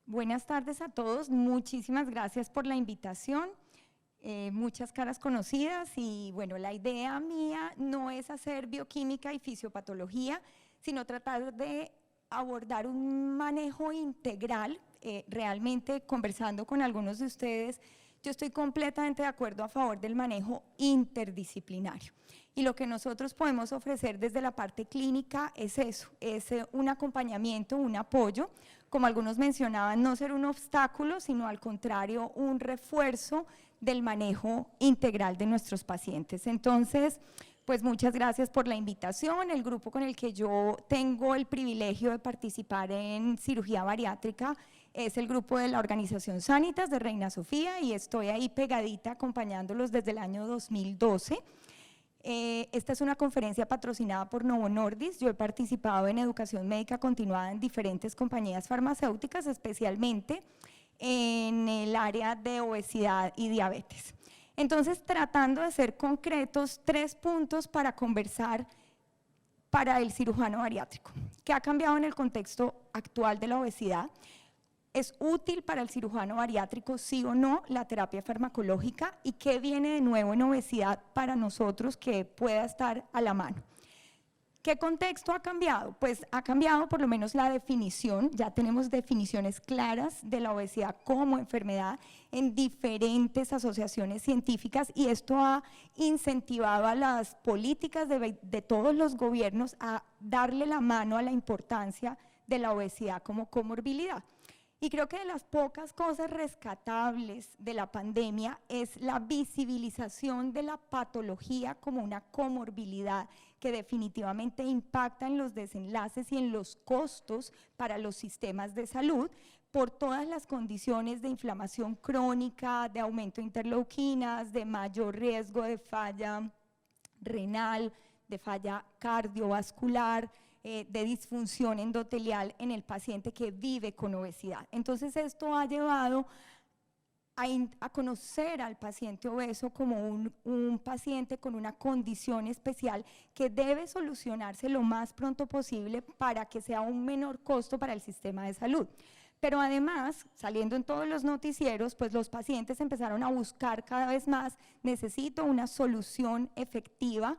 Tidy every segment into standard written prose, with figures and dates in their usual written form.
Buenas tardes a todos, muchísimas gracias por la invitación. Muchas caras conocidas y bueno, la idea mía no es hacer bioquímica y fisiopatología, sino tratar de abordar un manejo integral. Realmente conversando con algunos de ustedes, yo estoy completamente de acuerdo a favor del manejo interdisciplinario. Y lo que nosotros podemos ofrecer desde la parte clínica es eso, es un acompañamiento, un apoyo, como algunos mencionaban, no ser un obstáculo, sino al contrario, un refuerzo del manejo integral de nuestros pacientes. Entonces, pues muchas gracias por la invitación. El grupo con el que yo tengo el privilegio de participar en cirugía bariátrica es el grupo de la organización Sanitas de Reina Sofía y estoy ahí pegadita acompañándolos desde el año 2012. Esta es una conferencia patrocinada por Novo Nordisk. Yo he participado en educación médica continuada en diferentes compañías farmacéuticas, especialmente en el área de obesidad y diabetes. Entonces, tratando de ser concretos, 3 puntos para conversar para el cirujano bariátrico. ¿Qué ha cambiado en el contexto actual de la obesidad? ¿Es útil para el cirujano bariátrico, sí o no, la terapia farmacológica? ¿Y qué viene de nuevo en obesidad para nosotros que pueda estar a la mano? ¿Qué contexto ha cambiado? Pues ha cambiado por lo menos la definición, ya tenemos definiciones claras de la obesidad como enfermedad en diferentes asociaciones científicas y esto ha incentivado a las políticas de todos los gobiernos a darle la mano a la importancia de la obesidad como comorbilidad. Y creo que de las pocas cosas rescatables de la pandemia es la visibilización de la patología como una comorbilidad que definitivamente impacta en los desenlaces y en los costos para los sistemas de salud por todas las condiciones de inflamación crónica, de aumento de interleuquinas, de mayor riesgo de falla renal, de falla cardiovascular, de disfunción endotelial en el paciente que vive con obesidad. Entonces esto ha llevado a conocer al paciente obeso como un paciente con una condición especial que debe solucionarse lo más pronto posible para que sea un menor costo para el sistema de salud. Pero además, saliendo en todos los noticieros, pues los pacientes empezaron a buscar cada vez más, necesito una solución efectiva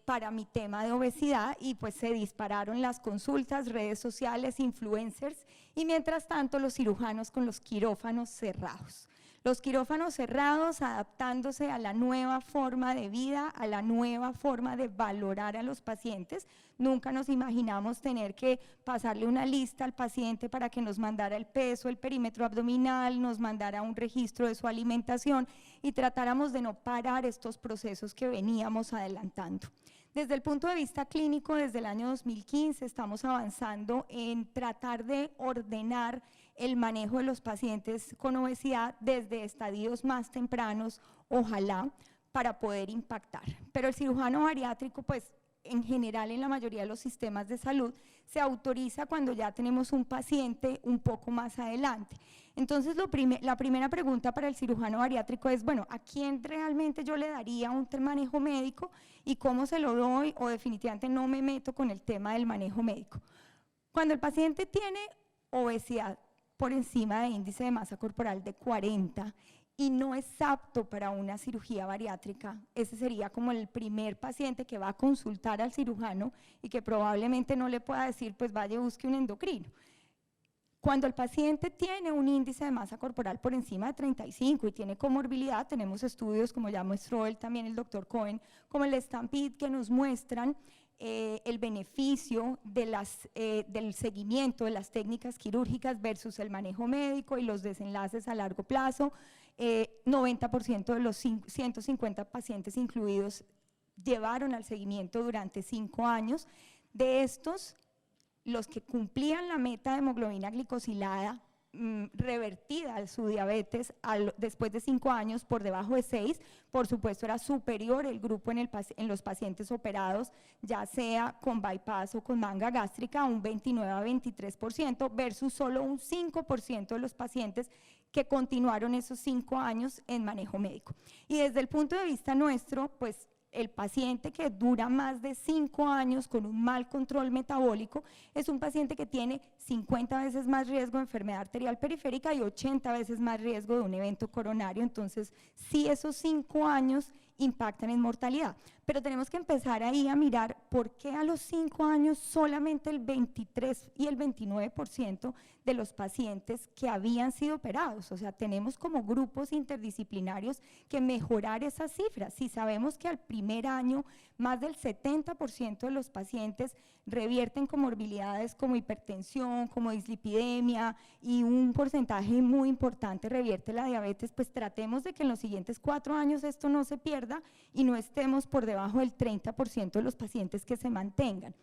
para mi tema de obesidad y pues se dispararon las consultas, redes sociales, influencers y mientras tanto los cirujanos con los quirófanos cerrados. Los quirófanos cerrados adaptándose a la nueva forma de vida, a la nueva forma de valorar a los pacientes. Nunca nos imaginamos tener que pasarle una lista al paciente para que nos mandara el peso, el perímetro abdominal, nos mandara un registro de su alimentación y tratáramos de no parar estos procesos que veníamos adelantando. Desde el punto de vista clínico, desde el año 2015 estamos avanzando en tratar de ordenar el manejo de los pacientes con obesidad desde estadios más tempranos, ojalá, para poder impactar. Pero el cirujano bariátrico, pues, en general en la mayoría de los sistemas de salud, se autoriza cuando ya tenemos un paciente un poco más adelante. Entonces, la primera pregunta para el cirujano bariátrico es, bueno, ¿a quién realmente yo le daría un manejo médico y cómo se lo doy? O definitivamente no me meto con el tema del manejo médico. Cuando el paciente tiene obesidad por encima de índice de masa corporal de 40 y no es apto para una cirugía bariátrica, ese sería como el primer paciente que va a consultar al cirujano y que probablemente no le pueda decir, pues vaya y busque un endocrino. Cuando el paciente tiene un índice de masa corporal por encima de 35 y tiene comorbilidad, tenemos estudios como ya mostró él también el doctor Cohen, como el STAMPEDE, que nos muestran el beneficio de del seguimiento de las técnicas quirúrgicas versus el manejo médico y los desenlaces a largo plazo. 90% de los 150 pacientes incluidos llevaron al seguimiento durante 5 años. De estos, los que cumplían la meta de hemoglobina glicosilada revertida a su diabetes después de 5 años por debajo de 6, por supuesto era superior el grupo en los pacientes operados, ya sea con bypass o con manga gástrica, un 29 a 23% versus solo un 5% de los pacientes que continuaron esos 5 años en manejo médico. Y desde el punto de vista nuestro, pues el paciente que dura más de 5 años con un mal control metabólico es un paciente que tiene 50 veces más riesgo de enfermedad arterial periférica y 80 veces más riesgo de un evento coronario. Entonces, sí, esos 5 años impactan en mortalidad, pero tenemos que empezar ahí a mirar por qué a los 5 años solamente el 23 y el 29% de los pacientes que habían sido operados. O sea, tenemos como grupos interdisciplinarios que mejorar esas cifras. Si sabemos que al primer año más del 70% de los pacientes revierten comorbilidades como hipertensión, como dislipidemia, y un porcentaje muy importante revierte la diabetes, pues tratemos de que en los siguientes 4 años esto no se pierda y no estemos por debajo del 30% de los pacientes que se mantengan.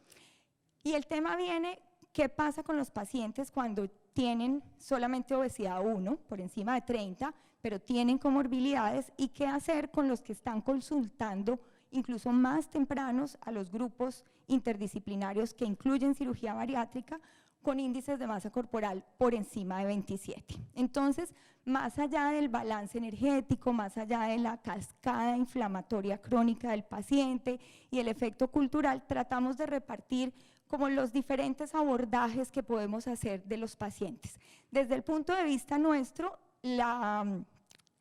Y el tema viene, ¿qué pasa con los pacientes cuando tienen solamente obesidad 1, por encima de 30, pero tienen comorbilidades? ¿Y qué hacer con los que están consultando incluso más tempranos a los grupos interdisciplinarios que incluyen cirugía bariátrica con índices de masa corporal por encima de 27? Entonces, más allá del balance energético, más allá de la cascada inflamatoria crónica del paciente y el efecto cultural, tratamos de repartir como los diferentes abordajes que podemos hacer de los pacientes. Desde el punto de vista nuestro, la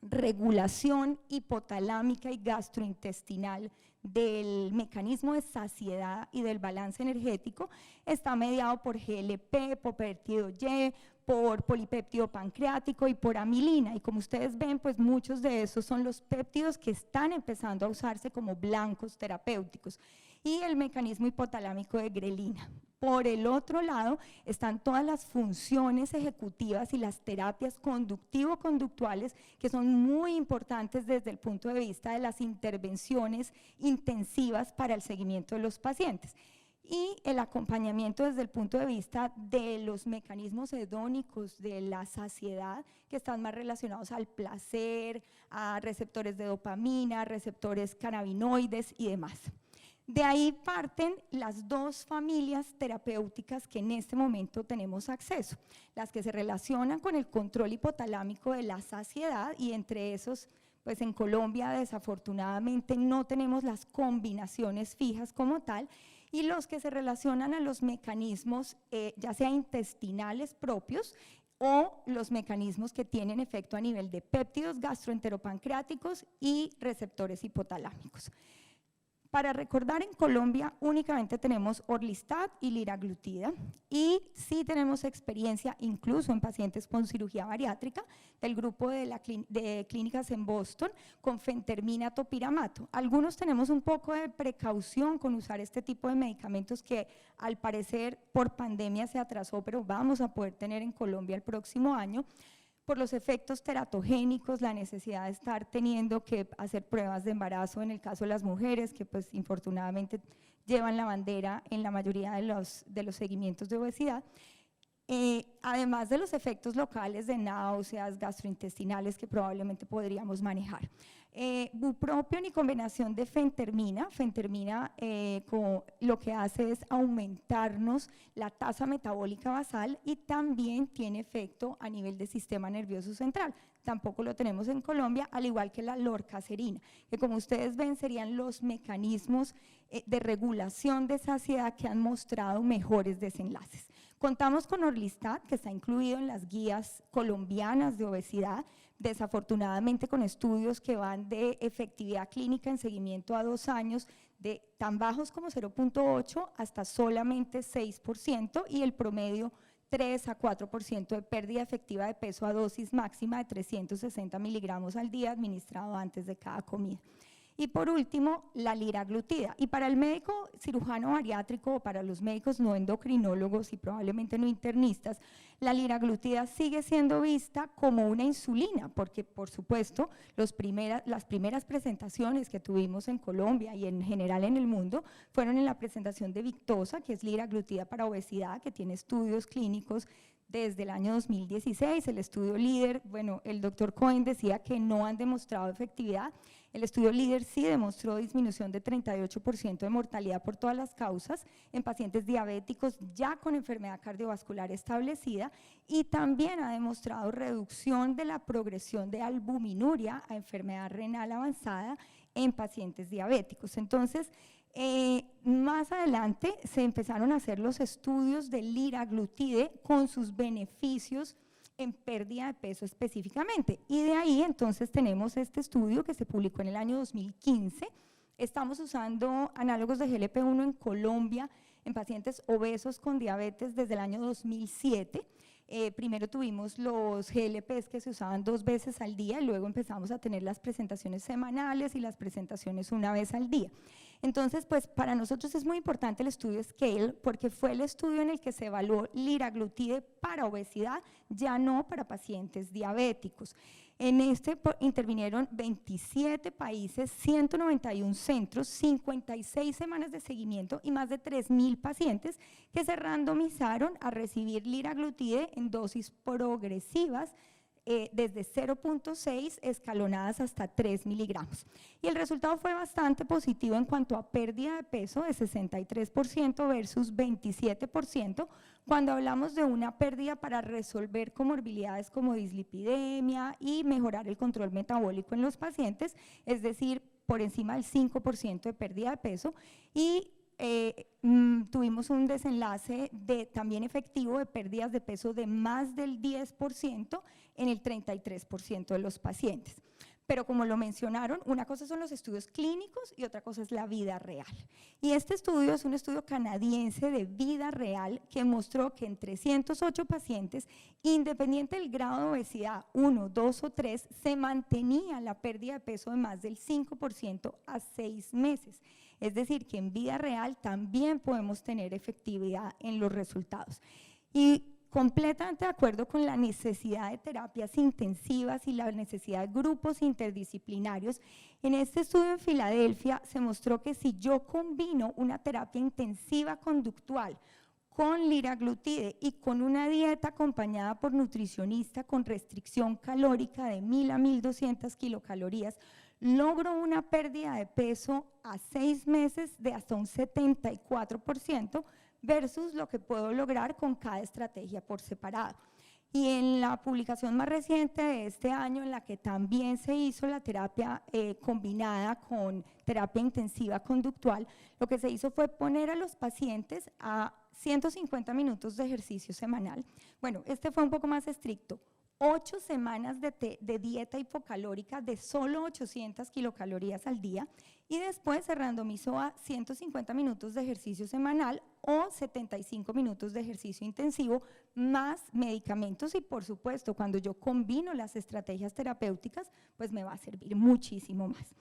regulación hipotalámica y gastrointestinal del mecanismo de saciedad y del balance energético está mediado por GLP, por péptido Y, por polipéptido pancreático y por amilina, y como ustedes ven, pues muchos de esos son los péptidos que están empezando a usarse como blancos terapéuticos, y el mecanismo hipotalámico de grelina. Por el otro lado están todas las funciones ejecutivas y las terapias conductivo-conductuales, que son muy importantes desde el punto de vista de las intervenciones intensivas para el seguimiento de los pacientes. Y el acompañamiento desde el punto de vista de los mecanismos hedónicos de la saciedad, que están más relacionados al placer, a receptores de dopamina, receptores cannabinoides y demás. De ahí parten las dos familias terapéuticas que en este momento tenemos acceso, las que se relacionan con el control hipotalámico de la saciedad, y entre esos, pues en Colombia desafortunadamente no tenemos las combinaciones fijas como tal, y los que se relacionan a los mecanismos ya sea intestinales propios o los mecanismos que tienen efecto a nivel de péptidos gastroenteropancreáticos y receptores hipotalámicos. Para recordar, en Colombia únicamente tenemos Orlistat y liraglutida, y sí tenemos experiencia incluso en pacientes con cirugía bariátrica del grupo de clínicas en Boston con fentermina topiramato. Algunos tenemos un poco de precaución con usar este tipo de medicamentos que al parecer por pandemia se atrasó, pero vamos a poder tener en Colombia el próximo año, por los efectos teratogénicos, la necesidad de estar teniendo que hacer pruebas de embarazo en el caso de las mujeres, que pues infortunadamente llevan la bandera en la mayoría de los seguimientos de obesidad, además de los efectos locales de náuseas gastrointestinales que probablemente podríamos manejar. Bupropion y combinación de fentermina lo que hace es aumentarnos la tasa metabólica basal y también tiene efecto a nivel del sistema nervioso central. Tampoco lo tenemos en Colombia, al igual que la lorcacerina, que como ustedes ven serían los mecanismos de regulación de saciedad que han mostrado mejores desenlaces. Contamos con Orlistat, que está incluido en las guías colombianas de obesidad, desafortunadamente con estudios que van de efectividad clínica en seguimiento a 2 años, de tan bajos como 0.8 hasta solamente 6%, y el promedio 3 a 4% de pérdida efectiva de peso a dosis máxima de 360 miligramos al día administrado antes de cada comida. Y por último, la liraglutida. Y para el médico cirujano bariátrico o para los médicos no endocrinólogos y probablemente no internistas, la liraglutida sigue siendo vista como una insulina, porque por supuesto las primeras presentaciones que tuvimos en Colombia y en general en el mundo fueron en la presentación de Victoza, que es liraglutida para obesidad, que tiene estudios clínicos desde el año 2016, el estudio LEADER, bueno, el doctor Cohen decía que no han demostrado efectividad. El estudio LEADER sí demostró disminución de 38% de mortalidad por todas las causas en pacientes diabéticos ya con enfermedad cardiovascular establecida, y también ha demostrado reducción de la progresión de albuminuria a enfermedad renal avanzada en pacientes diabéticos. Entonces, más adelante se empezaron a hacer los estudios del liraglutide con sus beneficios en pérdida de peso específicamente. Y de ahí entonces tenemos este estudio que se publicó en el año 2015. Estamos usando análogos de GLP-1 en Colombia en pacientes obesos con diabetes desde el año 2007. Primero tuvimos los GLPs que se usaban 2 veces al día y luego empezamos a tener las presentaciones semanales y las presentaciones 1 vez al día. Entonces, pues para nosotros es muy importante el estudio SCALE porque fue el estudio en el que se evaluó liraglutide para obesidad, ya no para pacientes diabéticos. En este intervinieron 27 países, 191 centros, 56 semanas de seguimiento y más de 3.000 pacientes que se randomizaron a recibir liraglutide en dosis progresivas desde 0.6 escalonadas hasta 3 miligramos. Y el resultado fue bastante positivo en cuanto a pérdida de peso de 63% versus 27%, cuando hablamos de una pérdida para resolver comorbilidades como dislipidemia y mejorar el control metabólico en los pacientes, es decir, por encima del 5% de pérdida de peso, y tuvimos un desenlace también efectivo de pérdidas de peso de más del 10% en el 33% de los pacientes. Pero como lo mencionaron, una cosa son los estudios clínicos y otra cosa es la vida real. Y este estudio es un estudio canadiense de vida real que mostró que en 308 pacientes, independiente del grado de obesidad 1, 2 o 3, se mantenía la pérdida de peso de más del 5% a 6 meses. Es decir, que en vida real también podemos tener efectividad en los resultados. Y completamente de acuerdo con la necesidad de terapias intensivas y la necesidad de grupos interdisciplinarios, en este estudio en Filadelfia se mostró que si yo combino una terapia intensiva conductual con liraglutide y con una dieta acompañada por nutricionista con restricción calórica de 1.000 a 1.200 kilocalorías, logro una pérdida de peso a 6 meses de hasta un 74% versus lo que puedo lograr con cada estrategia por separado. Y en la publicación más reciente de este año, en la que también se hizo la terapia combinada con terapia intensiva conductual, lo que se hizo fue poner a los pacientes a 150 minutos de ejercicio semanal. Bueno, este fue un poco más estricto. 8 semanas de dieta hipocalórica de solo 800 kilocalorías al día y después se randomizó a 150 minutos de ejercicio semanal o 75 minutos de ejercicio intensivo más medicamentos y por supuesto cuando yo combino las estrategias terapéuticas pues me va a servir muchísimo más.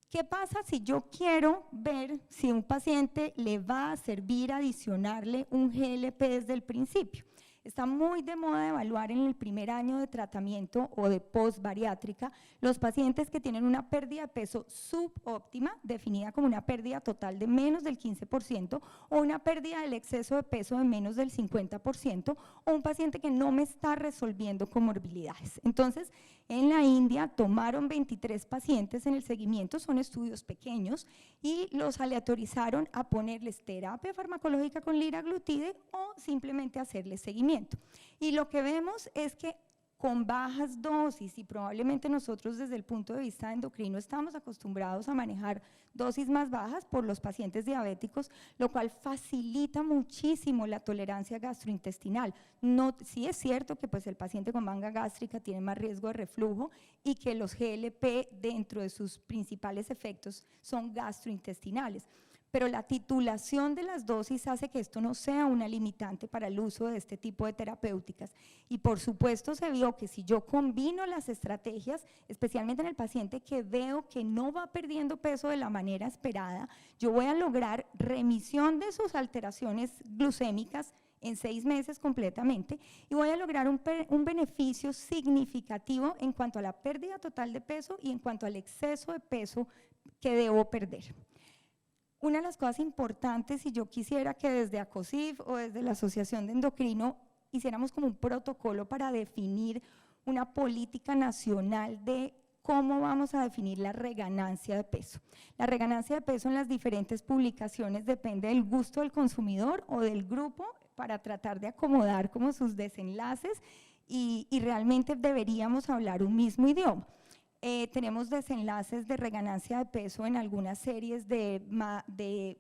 ¿Qué pasa si yo quiero ver si un paciente le va a servir adicionarle un GLP desde el principio? Está muy de moda evaluar en el primer año de tratamiento o de post-bariátrica los pacientes que tienen una pérdida de peso subóptima, definida como una pérdida total de menos del 15%, o una pérdida del exceso de peso de menos del 50%, o un paciente que no me está resolviendo comorbilidades. Entonces, en la India tomaron 23 pacientes en el seguimiento, son estudios pequeños, y los aleatorizaron a ponerles terapia farmacológica con liraglutide o simplemente hacerles seguimiento. Y lo que vemos es que con bajas dosis, y probablemente nosotros desde el punto de vista endocrino estamos acostumbrados a manejar dosis más bajas por los pacientes diabéticos, lo cual facilita muchísimo la tolerancia gastrointestinal. Sí es cierto que pues, el paciente con manga gástrica tiene más riesgo de reflujo y que los GLP dentro de sus principales efectos son gastrointestinales, pero la titulación de las dosis hace que esto no sea una limitante para el uso de este tipo de terapéuticas. Y por supuesto se vio que si yo combino las estrategias, especialmente en el paciente que veo que no va perdiendo peso de la manera esperada, yo voy a lograr remisión de sus alteraciones glucémicas en 6 meses completamente y voy a lograr un beneficio significativo en cuanto a la pérdida total de peso y en cuanto al exceso de peso que debo perder. Una de las cosas importantes, si yo quisiera que desde ACOSIF o desde la Asociación de Endocrino hiciéramos como un protocolo para definir una política nacional de cómo vamos a definir la reganancia de peso. La reganancia de peso en las diferentes publicaciones depende del gusto del consumidor o del grupo para tratar de acomodar como sus desenlaces y realmente deberíamos hablar un mismo idioma. Tenemos desenlaces de reganancia de peso en algunas series de más de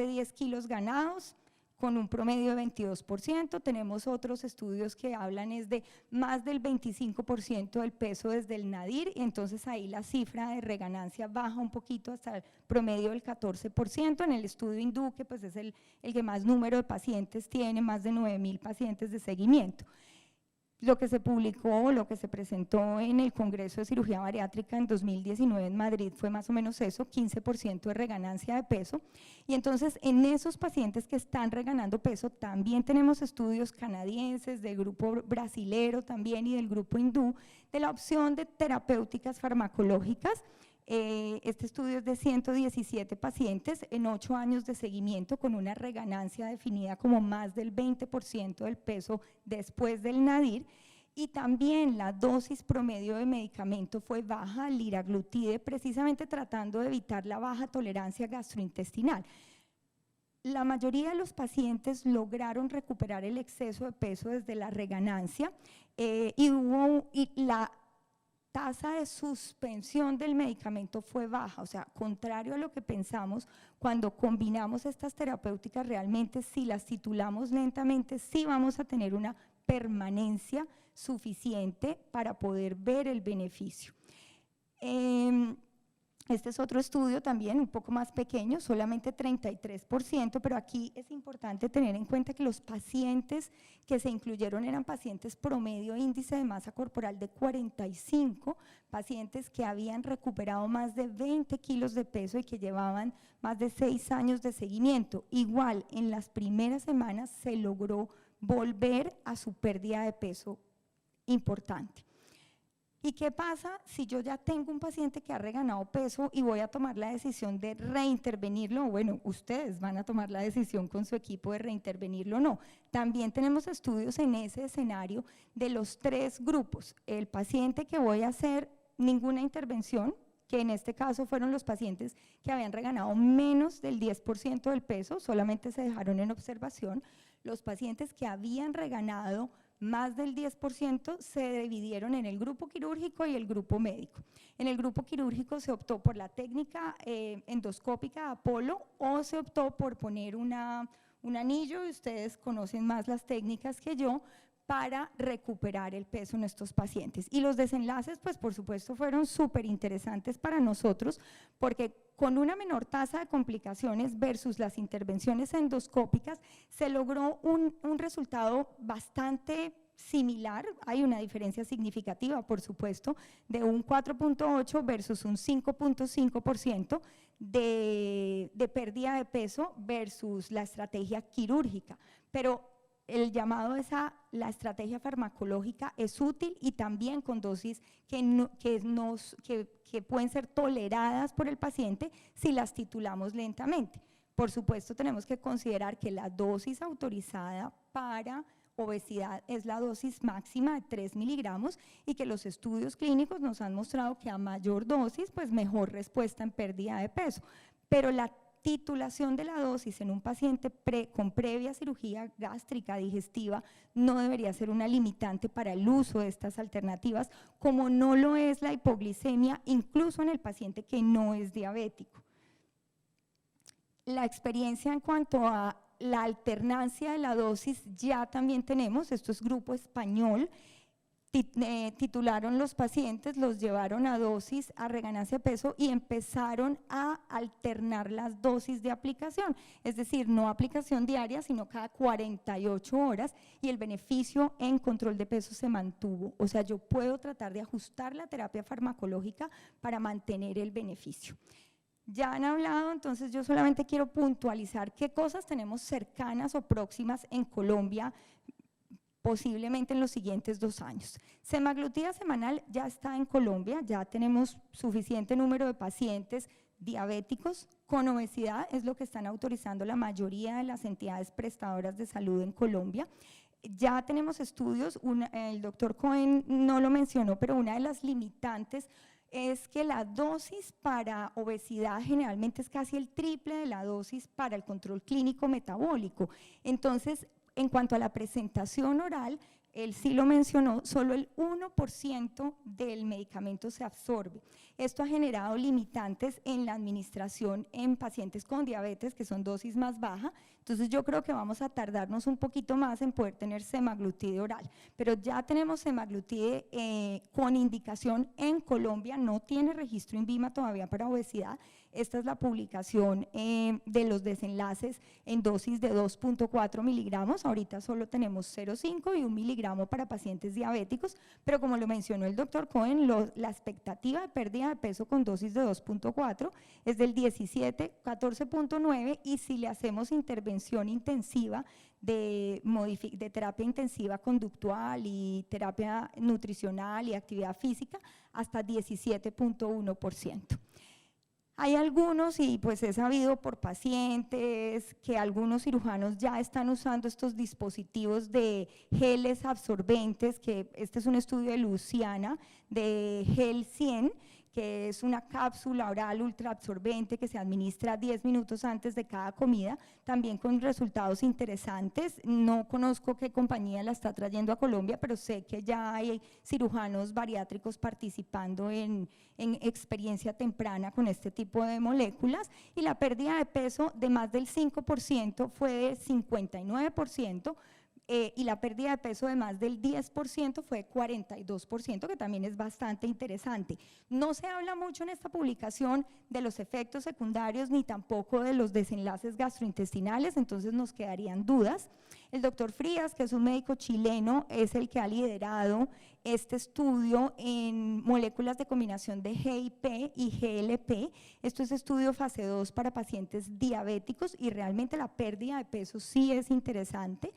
10 kilos ganados, con un promedio de 22%. Tenemos otros estudios que hablan es de más del 25% del peso desde el nadir, y entonces ahí la cifra de reganancia baja un poquito hasta el promedio del 14%. En el estudio hindú, que pues es el que más número de pacientes tiene, más de 9.000 pacientes de seguimiento. Lo que se publicó, lo que se presentó en el Congreso de Cirugía Bariátrica en 2019 en Madrid fue más o menos eso, 15% de reganancia de peso. Y entonces en esos pacientes que están reganando peso también tenemos estudios canadienses, del grupo brasilero también y del grupo hindú, de la opción de terapéuticas farmacológicas. Este estudio es de 117 pacientes en 8 años de seguimiento, con una reganancia definida como más del 20% del peso después del nadir, y también la dosis promedio de medicamento fue baja, liraglutide, precisamente tratando de evitar la baja tolerancia gastrointestinal. La mayoría de los pacientes lograron recuperar el exceso de peso desde la reganancia, y la tasa de suspensión del medicamento fue baja, o sea, contrario a lo que pensamos, cuando combinamos estas terapéuticas, realmente si las titulamos lentamente, sí vamos a tener una permanencia suficiente para poder ver el beneficio. Este es otro estudio también un poco más pequeño, solamente 33%, pero aquí es importante tener en cuenta que los pacientes que se incluyeron eran pacientes promedio índice de masa corporal de 45, pacientes que habían recuperado más de 20 kilos de peso y que llevaban más de 6 años de seguimiento. Igual, en las primeras semanas se logró volver a su pérdida de peso importante. ¿Y qué pasa si yo ya tengo un paciente que ha reganado peso y voy a tomar la decisión de reintervenirlo? Bueno, ustedes van a tomar la decisión con su equipo de reintervenirlo o no. También tenemos estudios en ese escenario de los 3 grupos. El paciente que voy a hacer ninguna intervención, que en este caso fueron los pacientes que habían reganado menos del 10% del peso, solamente se dejaron en observación. Los pacientes que habían reganado más del 10% se dividieron en el grupo quirúrgico y el grupo médico. En el grupo quirúrgico se optó por la técnica endoscópica Apolo, o se optó por poner un anillo, y ustedes conocen más las técnicas que yo, para recuperar el peso en estos pacientes. Y los desenlaces, pues por supuesto, fueron súper interesantes para nosotros, porque con una menor tasa de complicaciones versus las intervenciones endoscópicas, se logró un resultado bastante similar. Hay una diferencia significativa, por supuesto, de un 4.8 versus un 5.5% de pérdida de peso versus la estrategia quirúrgica, pero el llamado es la estrategia farmacológica es útil, y también con dosis que pueden ser toleradas por el paciente si las titulamos lentamente. Por supuesto, tenemos que considerar que la dosis autorizada para obesidad es la dosis máxima de 3 miligramos, y que los estudios clínicos nos han mostrado que a mayor dosis, pues mejor respuesta en pérdida de peso. Pero la titulación de la dosis en un paciente con previa cirugía gástrica digestiva no debería ser una limitante para el uso de estas alternativas, como no lo es la hipoglicemia, incluso en el paciente que no es diabético. La experiencia en cuanto a la alternancia de la dosis ya también tenemos. Esto es grupo español. Titularon los pacientes, los llevaron a dosis, a reganancia de peso, y empezaron a alternar las dosis de aplicación, es decir, no aplicación diaria, sino cada 48 horas, y el beneficio en control de peso se mantuvo. O sea, yo puedo tratar de ajustar la terapia farmacológica para mantener el beneficio. Ya han hablado, entonces yo solamente quiero puntualizar qué cosas tenemos cercanas o próximas en Colombia, posiblemente en los siguientes 2 años. Semaglutida semanal ya está en Colombia, ya tenemos suficiente número de pacientes diabéticos con obesidad, es lo que están autorizando la mayoría de las entidades prestadoras de salud en Colombia. Ya tenemos estudios, el doctor Cohen no lo mencionó, pero una de las limitantes es que la dosis para obesidad generalmente es casi el triple de la dosis para el control clínico metabólico. Entonces, en cuanto a la presentación oral, él sí lo mencionó, solo el 1% del medicamento se absorbe. Esto ha generado limitantes en la administración en pacientes con diabetes, que son dosis más bajas. Entonces yo creo que vamos a tardarnos un poquito más en poder tener semaglutide oral, pero ya tenemos semaglutide con indicación en Colombia, no tiene registro INVIMA todavía para obesidad. Esta es la publicación de los desenlaces en dosis de 2.4 miligramos, ahorita solo tenemos 0.5 y 1 miligramo para pacientes diabéticos, pero como lo mencionó el doctor Cohen, la expectativa de pérdida de peso con dosis de 2.4 es del 17, 14.9, y si le hacemos intervención intensiva de terapia intensiva conductual y terapia nutricional y actividad física, hasta 17.1%. Hay algunos, y pues he sabido por pacientes, que algunos cirujanos ya están usando estos dispositivos de geles absorbentes, que este es un estudio de Luciana, de Gel 100, que es una cápsula oral ultraabsorbente que se administra 10 minutos antes de cada comida, también con resultados interesantes. No conozco qué compañía la está trayendo a Colombia, pero sé que ya hay cirujanos bariátricos participando en experiencia temprana con este tipo de moléculas, y la pérdida de peso de más del 5% fue de 59%, y la pérdida de peso de más del 10% fue 42%, que también es bastante interesante. No se habla mucho en esta publicación de los efectos secundarios ni tampoco de los desenlaces gastrointestinales, entonces nos quedarían dudas. El doctor Frías, que es un médico chileno, es el que ha liderado este estudio en moléculas de combinación de GIP y GLP. Esto es estudio fase 2 para pacientes diabéticos, y realmente la pérdida de peso sí es interesante,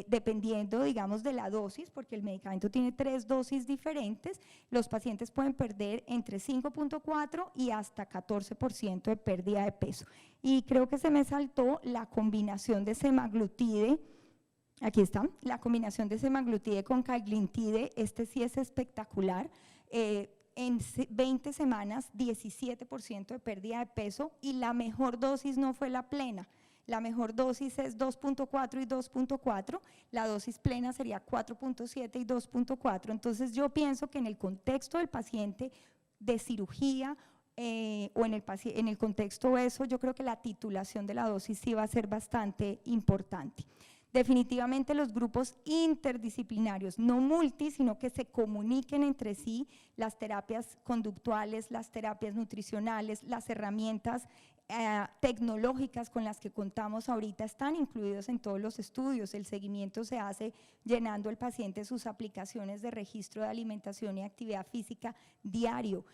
dependiendo, digamos, de la dosis, porque el medicamento tiene 3 dosis diferentes. Los pacientes pueden perder entre 5.4 y hasta 14% de pérdida de peso. Y creo que se me saltó la combinación de semaglutide. Aquí está, la combinación de semaglutide con cagrilintide, este sí es espectacular. En 20 semanas, 17% de pérdida de peso, y la mejor dosis no fue la plena. La mejor dosis es 2.4 y 2.4, la dosis plena sería 4.7 y 2.4. Entonces yo pienso que en el contexto del paciente de cirugía o en el contexto de eso, yo creo que la titulación de la dosis sí va a ser bastante importante. Definitivamente los grupos interdisciplinarios, no multi, sino que se comuniquen entre sí, las terapias conductuales, las terapias nutricionales, las herramientas tecnológicas con las que contamos ahorita están incluidos en todos los estudios. El seguimiento se hace llenando el paciente sus aplicaciones de registro de alimentación y actividad física diario,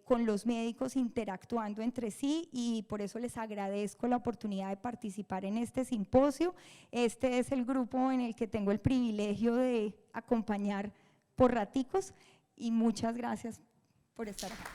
con los médicos interactuando entre sí, y por eso les agradezco la oportunidad de participar en este simposio. Este es el grupo en el que tengo el privilegio de acompañar por raticos, y muchas gracias por estar acá.